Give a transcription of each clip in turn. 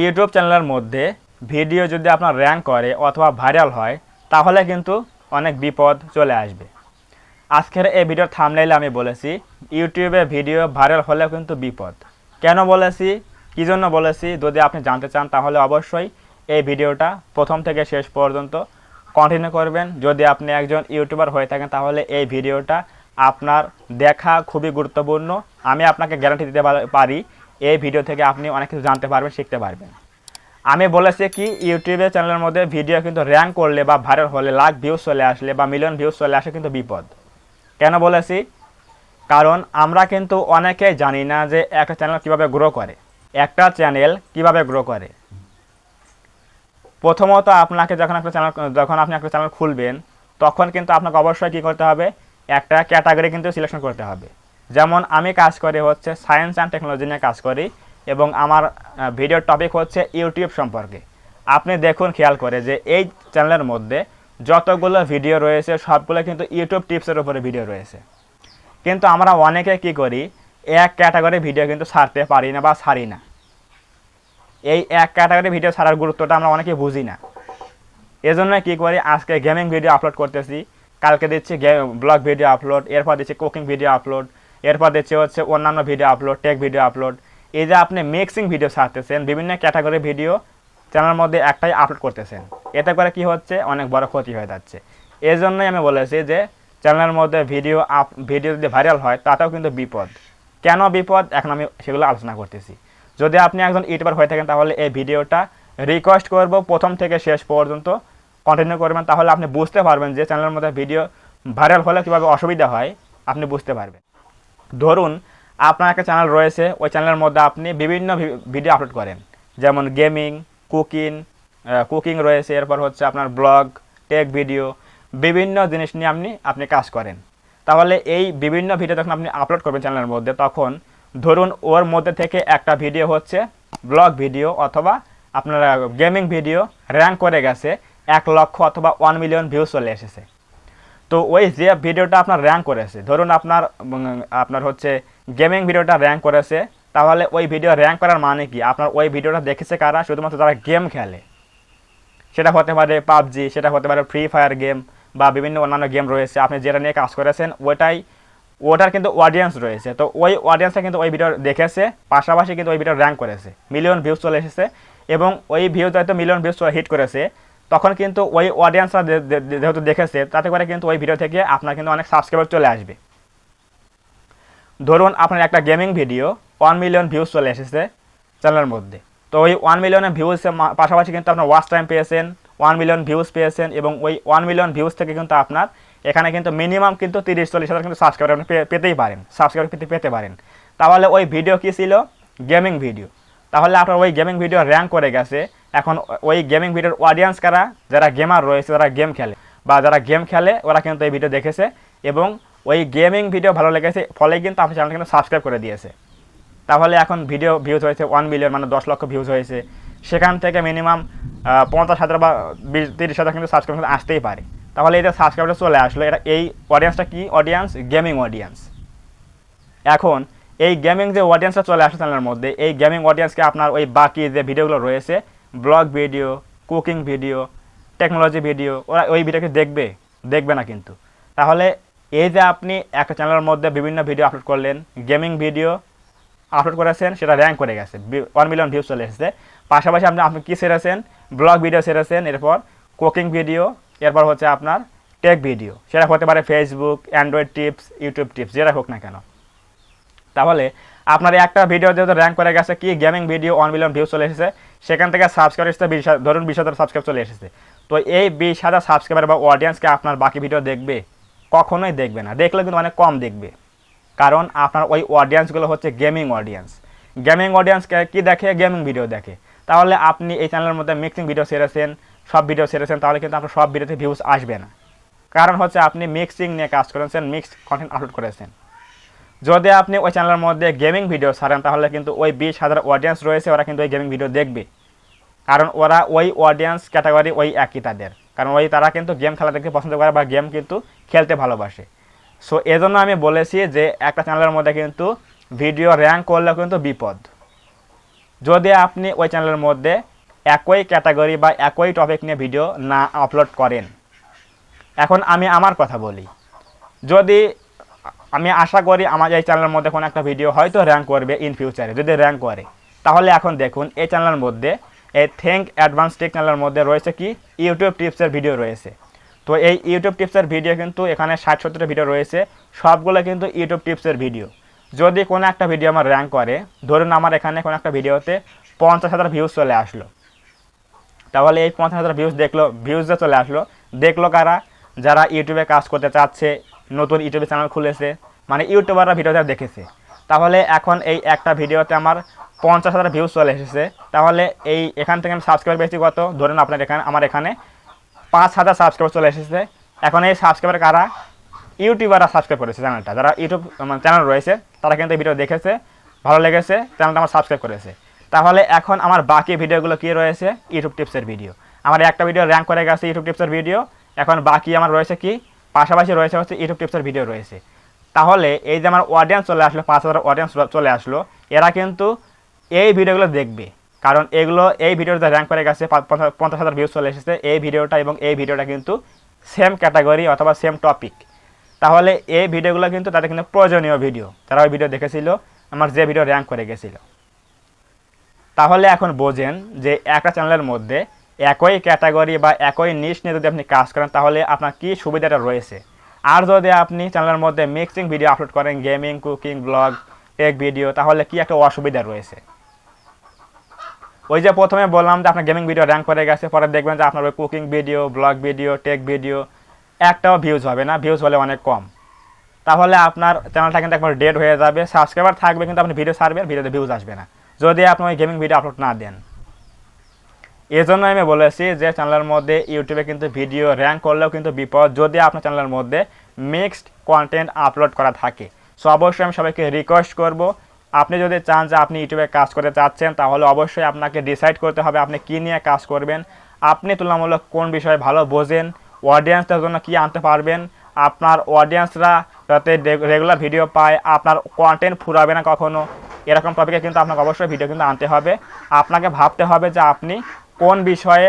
YouTube চ্যানেলের মধ্যে video যদি আপনার র্যাঙ্ক করে অথবা ভাইরাল হয় তাহলে কিন্তু অনেক বিপদ চলে আসবে। আজকের এই ভিডিওর থাম্বনেইলে আমি বলেছি ইউটিউবে ভিডিও ভাইরাল হলেও কিন্তু বিপদ। কেন বলেছি, কী জন্য বলেছি, যদি আপনি জানতে চান তাহলে অবশ্যই এই ভিডিওটা প্রথম থেকে শেষ পর্যন্ত কন্টিনিউ করবেন। যদি আপনি একজন ইউটিউবার হয়ে থাকেন তাহলে এই ভিডিওটা আপনার দেখা খুবই গুরুত্বপূর্ণ। আমি আপনাকে গ্যারান্টি দিতে পারি এই ভিডিও থেকে আপনি অনেক কিছু জানতে পারবেন, শিখতে পারবেন। আমি বলেছি কি ইউটিউবের চ্যানেলের মধ্যে ভিডিও কিন্তু র্যাঙ্ক করলে বা ভাইরাল হলে লাখ ভিউজ চলে আসলে বা মিলিয়ন ভিউজ চলে আসে কিন্তু বিপদ। কেন বলেছি, কারণ আমরা কিন্তু অনেকেই জানি না যে একটা চ্যানেল কীভাবে গ্রো করে। একটা চ্যানেল কিভাবে গ্রো করে, প্রথমত আপনাকে যখন আপনি একটা চ্যানেল খুলবেন তখন কিন্তু আপনাকে অবশ্যই কী করতে হবে, একটা ক্যাটাগরি কিন্তু সিলেকশন করতে হবে। যেমন আমি কাজ করি হচ্ছে সায়েন্স অ্যান্ড টেকনোলজি নিয়ে কাজ করি এবং আমার ভিডিওর টপিক হচ্ছে ইউটিউব সম্পর্কে। আপনি দেখুন খেয়াল করে যে এই চ্যানেলের মধ্যে যতগুলো ভিডিও রয়েছে সবগুলো কিন্তু ইউটিউব টিপসের উপরে ভিডিও রয়েছে। কিন্তু আমরা অনেকে কি করি, এক ক্যাটাগরি ভিডিও কিন্তু ছাড়তে পারি না বা ছাড়ি না। এই এক ক্যাটাগরি ভিডিও ছাড়ার গুরুত্বটা আমরা অনেকে বুঝি না। এজন্য কী করি, আজকে গেমিং ভিডিও আপলোড করতেছি, কালকে দিচ্ছি ব্লগ ভিডিও আপলোড, এরপর দিচ্ছি কুকিং ভিডিও আপলোড, এরপর দিচ্ছি হচ্ছে অন্যান্য video upload, take video upload. এই যে আপনি মিক্সিং ভিডিও ছাড়তেছেন, বিভিন্ন ক্যাটাগরি ভিডিও চ্যানেলের মধ্যে একটাই আপলোড করতেছেন, এতে করে কি হচ্ছে, অনেক বড় ক্ষতি হয়ে যাচ্ছে। এই জন্যই আমি বলেছি যে চ্যানেলের মধ্যে ভিডিও যদি ভাইরাল হয় তাতেও কিন্তু বিপদ। কেন বিপদ, এখন আমি সেগুলো আলোচনা করতেছি। যদি আপনি একজন ইউটিউবার হয়ে থাকেন তাহলে এই ভিডিওটা রিকোয়েস্ট করব প্রথম থেকে শেষ পর্যন্ত কন্টিনিউ করবেন, তাহলে আপনি বুঝতে পারবেন যে চ্যানেলের মধ্যে ভিডিও ভাইরাল হলে কীভাবে অসুবিধা হয় আপনি বুঝতে পারবেন। ধরুন আপনার একটা চ্যানেল রয়েছে, ওই চ্যানেলের মধ্যে আপনি বিভিন্ন ভিডিও আপলোড করেন, যেমন গেমিং, কুকিং রয়েছে, এরপর হচ্ছে আপনার ব্লগ, টেক ভিডিও, বিভিন্ন জিনিস নিয়ে আপনি কাজ করেন। তাহলে এই বিভিন্ন ভিডিও যখন আপনি আপলোড করবেন চ্যানেলের মধ্যে, তখন ধরুন ওর মধ্যে থেকে একটা ভিডিও হচ্ছে ব্লগ ভিডিও অথবা আপনার গেমিং ভিডিও র্যাঙ্ক করে গেছে 1 লক্ষ অথবা 1 মিলিয়ন ভিউজ চলে এসেছে। তো ওই যে ভিডিওটা আপনার র্যাঙ্ক করেছে, ধরুন আপনার হচ্ছে গেমিং ভিডিওটা র্যাঙ্ক করেছে, তাহলে ওই ভিডিও র্যাঙ্ক করার মানে কি, আপনার ওই ভিডিওটা দেখেছে কারা, শুধুমাত্র যারা গেম খেলে। সেটা হতে পারে পাবজি, সেটা হতে পারে ফ্রি ফায়ার গেম বা বিভিন্ন অন্যান্য গেম রয়েছে। আপনি যেটা নিয়ে কাজ করেছেন ওটার কিন্তু অডিয়েন্স রয়েছে, তো ওই অডিয়েন্সটা কিন্তু ওই ভিডিও দেখেছে, পাশাপাশি কিন্তু ওই ভিডিও র্যাঙ্ক করেছে, মিলিয়ন ভিউজ চলে এসেছে। এবং ওই ভিউতে হয়তো মিলিয়ন ভিউজ হিট করেছে, তখন কিন্তু ওই অডিয়েন্সরা যেহেতু দেখেছে, তাতে করে কিন্তু ওই ভিডিও থেকে আপনার কিন্তু অনেক সাবস্ক্রাইবার চলে আসবে। ধরুন আপনার একটা গেমিং ভিডিও 1 মিলিয়ন ভিউজ চলে এসেছে চ্যানেলের মধ্যে, তো ওই 1 মিলিয়নের ভিউজের পাশাপাশি কিন্তু আপনার ওয়াচ টাইম পেয়েছেন, 1 মিলিয়ন ভিউজ পেয়েছেন, এবং ওই 1 মিলিয়ন ভিউজ থেকে কিন্তু আপনার এখানে কিন্তু মিনিমাম কিন্তু 30-40 হাজার কিন্তু সাবস্ক্রাইবার আপনি পেতেই পারেন, পেতে পারেন। তাহলে ওই ভিডিও কী ছিল, গেমিং ভিডিও। তাহলে আপনার ওই গেমিং ভিডিও র্যাঙ্ক করে গেছে। এখন ওই গেমিং ভিডিওর অডিয়েন্স কারা, যারা গেমার রয়েছে, যারা গেম খেলে যারা গেম খেলে ওরা কিন্তু এই ভিডিও দেখেছে এবং ওই গেমিং ভিডিও ভালো লেগেছে, ফলে কিন্তু আপনার চ্যানেলটা কিন্তু সাবস্ক্রাইব করে দিয়েছে। তাহলে এখন ভিডিও ভিউজ হয়েছে 1 মিলিয়ন, মানে 10 লক্ষ ভিউজ হয়েছে। সেখান থেকে মিনিমাম 50,000 বা 30,000 কিন্তু সাবস্ক্রাইব আসতেই পারে। তাহলে এটা সাবস্ক্রাইবটা চলে আসলো, এই অডিয়েন্সটা কি অডিয়েন্স, গেমিং অডিয়েন্স। এখন এই গেমিং যে অডিয়েন্সটা চলে আসে চ্যানেলের মধ্যে, এই গেমিং অডিয়েন্সকে আপনার ওই বাকি যে ভিডিওগুলো রয়েছে, blog video, cooking video, technology video, ওরা ওই ভিডিওকে দেখবে না কিন্তু। তাহলে এই যে আপনি একটা চ্যানেলের মধ্যে বিভিন্ন ভিডিও আপলোড করলেন, গেমিং ভিডিও আপলোড করেছেন, সেটা র্যাঙ্ক করে গেছে, 1 মিলিয়ন ভিউজ চলে এসেছে। পাশাপাশি আপনি কী ছেড়েছেন, ব্লগ ভিডিও ছেড়েছেন, এরপর কুকিং ভিডিও, এরপর হচ্ছে আপনার টেক ভিডিও, সেটা হতে পারে Facebook, Android tips, YouTube tips, যেটা হোক না কেন। তাহলে আপনার একটা ভিডিও যেহেতু র্যাঙ্ক করে গেছে, কি গেমিং ভিডিও 1 মিলিয়ন ভিউজ চলে এসেছে, সেখান থেকে সাবস্ক্রাইবার এসেছে ধরুন 20,000 সাবস্ক্রাইব চলে এসেছে। তো এই 20,000 সাবস্ক্রাইবার বা অডিয়েন্সকে আপনার বাকি ভিডিও দেখবে? কখনোই দেখবে না, দেখলে কিন্তু অনেক কম দেখবে। কারণ আপনার ওই অডিয়েন্সগুলো হচ্ছে গেমিং অডিয়েন্স। গেমিং অডিয়েন্সকে কী দেখে, গেমিং ভিডিও দেখে। তাহলে আপনি এই চ্যানেলের মধ্যে মিক্সিং ভিডিও ছেড়েছেন, সব ভিডিও ছেড়েছেন, তাহলে কিন্তু আপনার সব ভিডিওতে ভিউজ আসবে না। কারণ হচ্ছে আপনি মিক্সিং নিয়ে কাজ করেছেন, মিক্সড কন্টেন্ট আপলোড করেছেন। যদি আপনি ওই চ্যানেলের মধ্যে গেমিং ভিডিও ছাড়েন, তাহলে কিন্তু ওই 20,000 অডিয়েন্স রয়েছে, ওরা কিন্তু ওই গেমিং ভিডিও দেখবে। কারণ ওরা ওই অডিয়েন্স ক্যাটাগরি ওই একই তাদের, কারণ তারা কিন্তু গেম খেলা দেখতে পছন্দ করে বা গেম কিন্তু খেলতে ভালোবাসে। সো এজন্য আমি বলেছি যে একটা চ্যানেলের মধ্যে কিন্তু ভিডিও র্যাঙ্ক করলেও কিন্তু বিপদ। যদি আপনি ওই চ্যানেলের মধ্যে একই ক্যাটাগরি বা একই টপিক নিয়ে ভিডিও না আপলোড করেন। এখন আমি আমার কথা বলি, যদি আমি আশা করি আমার এই চ্যানেলের মধ্যে কোনো একটা ভিডিও হয়তো র্যাঙ্ক করবে ইন ফিউচারে, যদি র্যাঙ্ক করে তাহলে এখন দেখুন এই চ্যানেলের মধ্যে এই থিঙ্ক অ্যাডভান্স টেক চ্যানেলের মধ্যে রয়েছে কি ইউটিউব টিপসের ভিডিও রয়েছে। তো এই ইউটিউব টিপসের ভিডিও কিন্তু এখানে 60-70টা ভিডিও রয়েছে, সবগুলো কিন্তু ইউটিউব টিপসের ভিডিও। যদি কোনো একটা ভিডিও আমার র্যাঙ্ক করে, ধরুন আমার এখানে কোনো একটা ভিডিওতে 50,000 ভিউজ চলে আসলো, তাহলে এই 50,000 ভিউজ যে চলে আসলো দেখলো কারা? যারা ইউটিউবে কাজ করতে চাচ্ছে, নতুন ইউটিউবে চ্যানেল খুলেছে, মানে ইউটিউবাররা ভিডিওটা দেখেছে। তাহলে এখন এই একটা ভিডিওতে আমার 50,000 ভিউজ চলে এসেছে, তাহলে এই এখান থেকে আমি সাবস্ক্রাইবার পেয়েছি কত? ধরুন আপনার এখানে আমার এখানে 5,000 সাবস্ক্রাইবার চলে এসেছে। এখন এই সাবস্ক্রাইবার কারা? ইউটিউবাররা সাবস্ক্রাইব করেছে চ্যানেলটা, যারা ইউটিউব চ্যানেল রয়েছে তারা কিন্তু এই ভিডিও দেখেছে, ভালো লেগেছে, চ্যানেলটা আমার সাবস্ক্রাইব করেছে। তাহলে এখন আমার বাকি ভিডিওগুলো কী রয়েছে? ইউটিউব টিপসের ভিডিও। আমার একটা ভিডিও র্যাঙ্ক করে গেছে ইউটিউব টিপসের ভিডিও, এখন বাকি আমার রয়েছে কি পাশাপাশি রয়েছে হচ্ছে ইউটিউব টিপসের ভিডিও রয়েছে। তাহলে এই যে আমার অডিয়েন্স চলে আসলো, 5,000 অডিয়েন্স চলে আসলো, এরা কিন্তু এই ভিডিওগুলো দেখবে, কারণ এই ভিডিওটা র্যাঙ্ক করে গেছে, 50,000 ভিউজ চলে এসেছে, এই ভিডিওটা এবং এই ভিডিওটা কিন্তু সেম ক্যাটাগরি অথবা সেম টপিক। তাহলে এই ভিডিওগুলো কিন্তু তাদের কিন্তু প্রয়োজনীয় ভিডিও, যারা ওই ভিডিও দেখেছিল আমার যে ভিডিও র্যাঙ্ক করে গেছিলো। তাহলে এখন বোঝেন যে একটা চ্যানেলের মধ্যে একই ক্যাটাগরি বা একই নিশ নিয়ে যদি আপনি কাজ করেন তাহলে আপনার কী সুবিধাটা রয়েছে। আর যদি আপনি চ্যানেলের মধ্যে মিক্সিং ভিডিও আপলোড করেন, gaming, cooking, blog, take video, তাহলে কি একটা অসুবিধা রয়েছে। ওই যে প্রথমে বললাম যে আপনার গেমিং ভিডিও র্যাঙ্ক করে গেছে, পরে দেখবেন যে আপনার ওই cooking video, blog video, take video একটাও ভিউজ হবে না, ভিউজ হলে অনেক কম। তাহলে আপনার চ্যানেলটা কিন্তু একবার ডেড হয়ে যাবে, সাবস্ক্রাইবার থাকবে কিন্তু আপনি ভিডিও ছাড়বেন, ভিডিওতে ভিউজ আসবে না যদি আপনি ওই গেমিং ভিডিও আপলোড না দেন। এজন্য আমি বলেছি যে চ্যানেলের মধ্যে ইউটিউবে কিন্তু ভিডিও র্যাঙ্ক করলেও কিন্তু বিপদ, যদি আপনার চ্যানেলের মধ্যে মিক্সড কন্টেন্ট আপলোড করা থাকে। সো অবশ্যই আমি সবাইকে রিকোয়েস্ট করব, আপনি যদি চান যে আপনি ইউটিউবে কাজ করতে চাচ্ছেন তাহলে অবশ্যই আপনাকে ডিসাইড করতে হবে আপনি কী নিয়ে কাজ করবেন, আপনি তুলনামূলক কোন বিষয়ে ভালো বোঝেন, অডিয়েন্সদের জন্য কী আনতে পারবেন, আপনার অডিয়েন্সরা যাতে রেগুলার ভিডিও পায়, আপনার কন্টেন্ট ফুরাবে না কখনো, এরকম টপিকে কিন্তু আপনাকে অবশ্যই ভিডিও কিন্তু আনতে হবে। আপনাকে ভাবতে হবে যে আপনি কোন বিষয়ে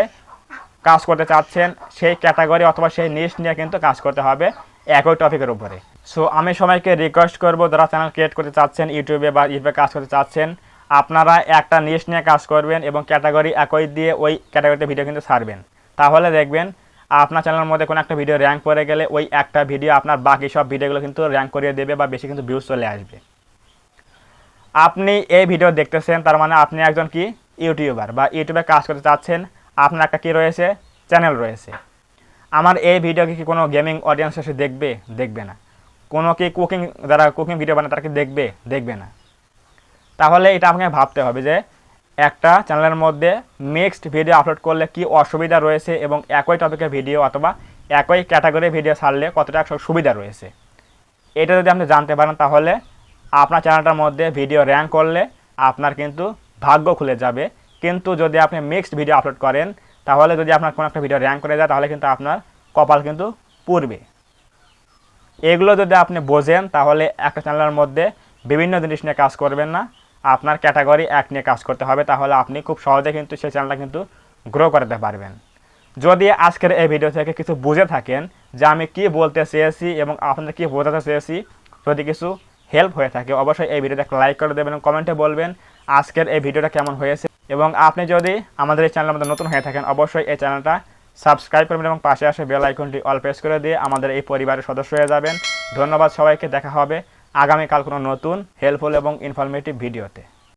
কাজ করতে চাচ্ছেন, সেই ক্যাটাগরি অথবা সেই নিশ নিয়ে কিন্তু কাজ করতে হবে একই টপিকের উপরে। সো আমি সবাইকে রিকোয়েস্ট করব, যারা চ্যানেল ক্রিয়েট করতে চাচ্ছেন ইউটিউবে বা ইউটিউবে কাজ করতে চাচ্ছেন, আপনারা একটা নিশ নিয়ে কাজ করবেন এবং ক্যাটাগরি একই দিয়ে ওই ক্যাটাগরিতে ভিডিও কিন্তু ছাড়বেন। তাহলে দেখবেন আপনার চ্যানেলের মধ্যে কোনো একটা ভিডিও র্যাঙ্ক করে গেলে ওই একটা ভিডিও আপনার বাকি সব ভিডিওগুলো কিন্তু র্যাঙ্ক করিয়ে দেবে বা বেশি কিন্তু ভিউজ চলে আসবে। আপনি এই ভিডিও দেখতেছেন তার মানে আপনি একজন কি ইউটিউবার বা ইউটিউবে কাজ করতে চাচ্ছেন, আপনার একটা কি রয়েছে? চ্যানেল রয়েছে। আমার এই ভিডিওকে কি কোনো গেমিং অডিয়েন্স এসে দেখবে? দেখবে না। কোনো কি যারা কুকিং ভিডিও বানায় তারা কি দেখবে? দেখবে না। তাহলে এটা আপনাকে ভাবতে হবে যে একটা চ্যানেলের মধ্যে মিক্সড ভিডিও আপলোড করলে কি অসুবিধা রয়েছে এবং একই টপিকের ভিডিও অথবা একই ক্যাটাগরির ভিডিও ছাড়লে কতটা সুবিধা রয়েছে। এটা যদি আপনি জানতে পারেন তাহলে আপনার চ্যানেলটার মধ্যে ভিডিও র্যাঙ্ক করলে আপনার কিন্তু ভাগ্য খুলে যাবে। কিন্তু যদি আপনি মিক্সড ভিডিও আপলোড করেন তাহলে যদি আপনার কোনো একটা ভিডিও র্যাঙ্ক করে যায় তাহলে কিন্তু আপনার কপাল কিন্তু পুড়বে। এগুলো যদি আপনি বোঝেন তাহলে একটা চ্যানেলের মধ্যে বিভিন্ন জিনিস নিয়ে কাজ করবেন না, আপনার ক্যাটাগরি এক নিয়ে কাজ করতে হবে, তাহলে আপনি খুব সহজে কিন্তু সেই চ্যানেলটা কিন্তু গ্রো করতে পারবেন। যদি আজকের এই ভিডিও থেকে কিছু বুঝে থাকেন যে আমি কি বলতে চেয়েছি এবং আপনাদের কি বোঝাতে চেয়েছি, যদি কিছু হেল্প হয়ে থাকে অবশ্যই এই ভিডিওটা একটা লাইক করে দেবেন এবং কমেন্টে বলবেন আজকের এই ভিডিওটা কেমন হয়েছে। এবং আপনি যদি আমাদের এই চ্যানেলের মধ্যে নতুন হয়ে থাকেন অবশ্যই এই চ্যানেলটা সাবস্ক্রাইব করবেন এবং পাশে আসে বেল আইকনটি অল প্রেস করে দিয়ে আমাদের এই পরিবারের সদস্য হয়ে যাবেন। ধন্যবাদ সবাইকে, দেখা হবে আগামীকাল কোনো নতুন হেল্পফুল এবং ইনফরমেটিভ ভিডিওতে।